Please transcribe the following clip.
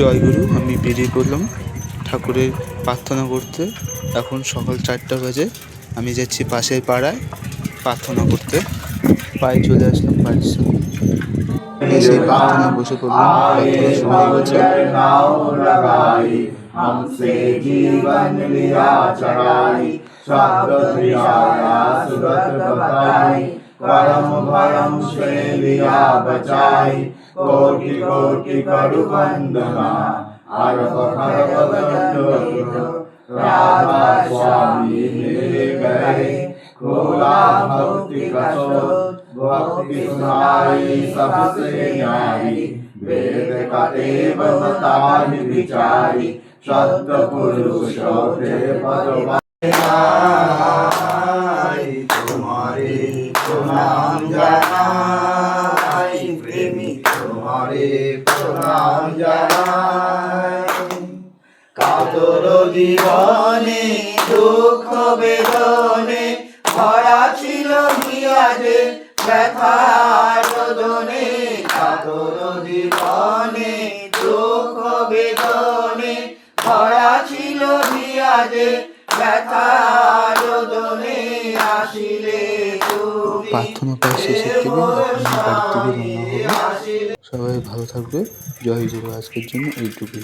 জয়গুরু। আমি বেরিয়ে পড়লাম ঠাকুরের প্রার্থনা করতে। এখন সকাল 4টা বাজে। আমি যাচ্ছি পাশের পাড়ায় প্রার্থনা করতে। পায়ে চলে আসলাম বাড়ির সামনে, এসে প্রার্থনায় বসে পড়লাম। প্রার্থনা শুরু হয়ে গেছে। हमसे जीवन लिया चढ़ाई, शब्द दिया सुरत बताई, करम भरम से लिया बचाई, कोटि कोटि करु वंदना, अर्घ खर्व दंड राधा स्वामी मिल गए, खोला भक्ति का स्रोत, भक्ति सुनाई सबसे न्यारी, वेद का देव बताहि विचारी, सत्य पुरुष होते पदवाई, तुम्हारे प्रणाम जानाई, प्रेमी तुम्हारे प्रणाम जानाई, कातर जीवने दुख बेदने भरा छिल हियाजे व्यथार रोदने, कातर जीवने दुख बेदने भरा छिल हियाजे व्यथार रोदने, आशिले তুমি প্রার্থনা প্রায় শেষের দিকে। এখন আমি বাড়ির দিকে রওনা হবো। সবাই ভালো থাকবে। জয় গুরু। আজকের জন্য এইটুকুই।